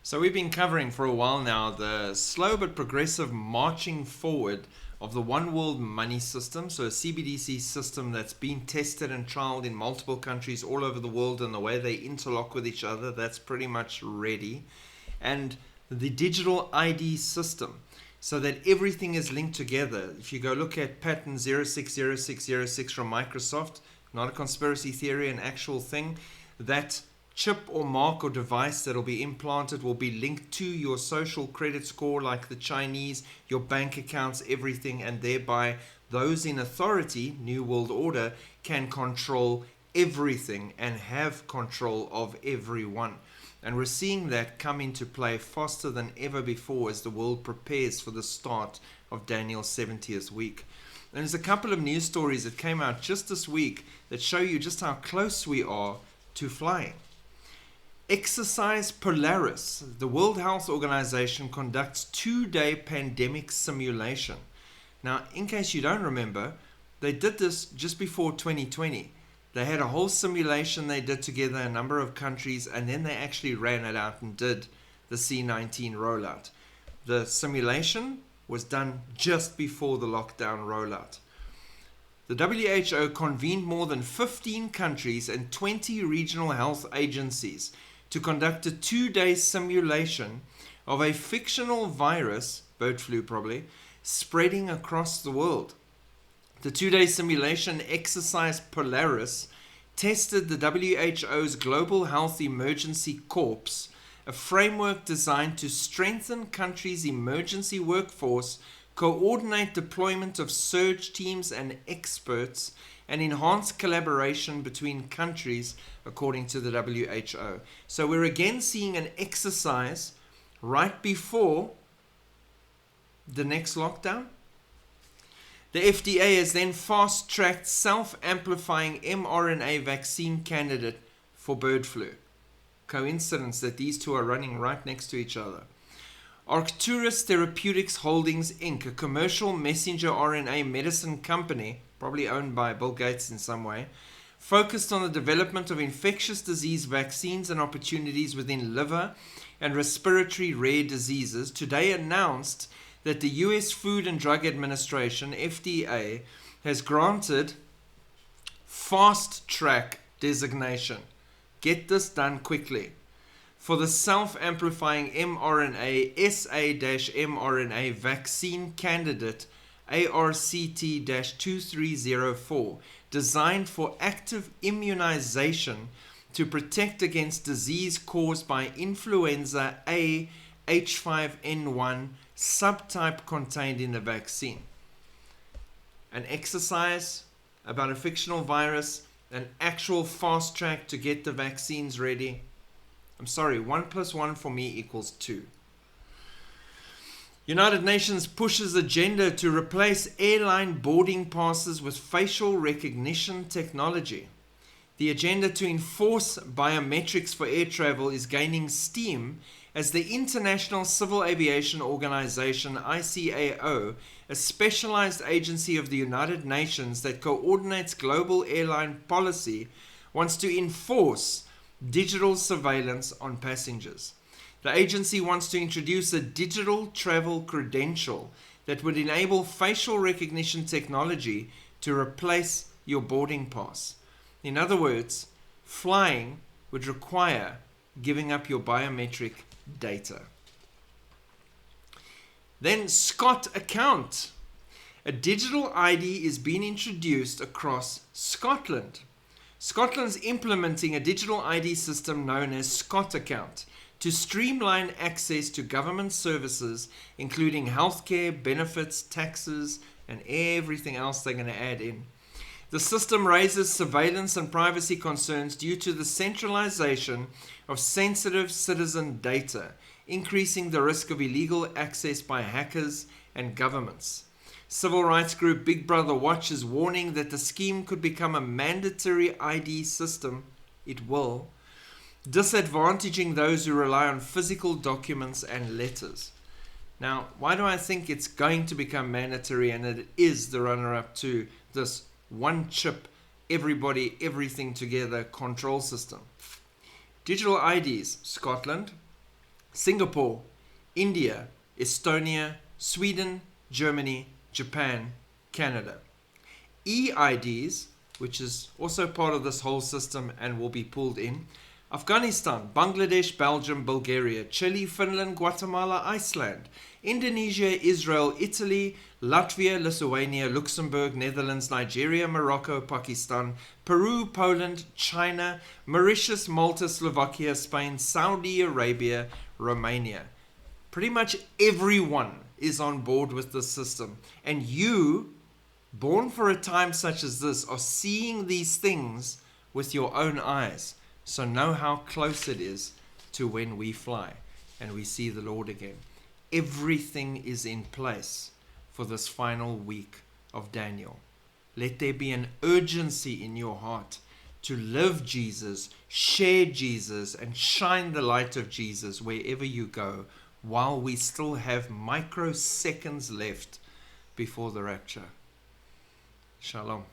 So we've been covering for a while now the slow but progressive marching forward of the one world money system, so a CBDC system that's been tested and trialed in multiple countries all over the world, and the way they interlock with each other, that's pretty much ready. And the digital ID system, so that everything is linked together. If you go look at patent 060606 from Microsoft, not a conspiracy theory, an actual thing, that chip or mark or device that will be implanted will be linked to your social credit score like the Chinese, your bank accounts, everything, and thereby those in authority, New World Order, can control everything and have control of everyone. And we're seeing that come into play faster than ever before as the world prepares for the start of Daniel's 70th week. And there's a couple of news stories that came out just this week that show you just how close we are to flying. Exercise Polaris, the World Health Organization, conducts 2-day pandemic simulation. Now, in case you don't remember, they did this just before 2020. They had a whole simulation they did together, a number of countries, and then they actually ran it out and did the C-19 rollout. The simulation was done just before the lockdown rollout. The WHO convened more than 15 countries and 20 regional health agencies to conduct a 2-day simulation of a fictional virus, bird flu probably, spreading across the world. The 2-day simulation, Exercise Polaris, tested the WHO's Global Health Emergency Corps, a framework designed to strengthen countries' emergency workforce, coordinate deployment of surge teams and experts, and enhance collaboration between countries, according to the WHO. So we're again seeing an exercise right before the next lockdown. The FDA has then fast-tracked self-amplifying mRNA vaccine candidate for bird flu. Coincidence that these two are running right next to each other. Arcturus Therapeutics Holdings Inc., a commercial messenger RNA medicine company, probably owned by Bill Gates in some way, focused on the development of infectious disease vaccines and opportunities within liver and respiratory rare diseases, today announced that the U.S. Food and Drug Administration, FDA, has granted fast track designation. Get this done quickly. For the self-amplifying mRNA SA-mRNA vaccine candidate ARCT-2304, designed for active immunization to protect against disease caused by influenza A H5N1 subtype contained in the vaccine. An exercise about a fictional virus, an actual fast track to get the vaccines ready. I'm sorry, 1 + 1 for me equals 2. United Nations pushes agenda to replace airline boarding passes with facial recognition technology. The agenda to enforce biometrics for air travel is gaining steam as the International Civil Aviation Organization, ICAO, a specialized agency of the United Nations that coordinates global airline policy, wants to enforce digital surveillance on passengers. The agency wants to introduce a digital travel credential that would enable facial recognition technology to replace your boarding pass. In other words, flying would require giving up your biometric data. Then Scott Account. A digital ID is being introduced across Scotland. Scotland's implementing a digital ID system known as Scott Account to streamline access to government services, including healthcare, benefits, taxes, and everything else they're going to add in. The system raises surveillance and privacy concerns due to the centralization of sensitive citizen data, increasing the risk of illegal access by hackers and governments. Civil rights group Big Brother Watch is warning that the scheme could become a mandatory ID system. It will, disadvantaging those who rely on physical documents and letters. Now, why do I think it's going to become mandatory and it is the runner-up to this one chip, everybody, everything together control system? Digital IDs, Scotland. Singapore, India, Estonia, Sweden, Germany, Japan, Canada. E.I.Ds, which is also part of this whole system and will be pulled in: Afghanistan, Bangladesh, Belgium, Bulgaria, Chile, Finland, Guatemala, Iceland, Indonesia, Israel, Italy, Latvia, Lithuania, Luxembourg, Netherlands, Nigeria, Morocco, Pakistan, Peru, Poland, China, Mauritius, Malta, Slovakia, Spain, Saudi Arabia, Romania. Pretty much everyone is on board with this system. And you, born for a time such as this, are seeing these things with your own eyes. So know how close it is to when we fly and we see the Lord again. Everything is in place for this final week of Daniel. Let there be an urgency in your heart to live Jesus, share Jesus, and shine the light of Jesus wherever you go, while we still have microseconds left before the rapture. Shalom.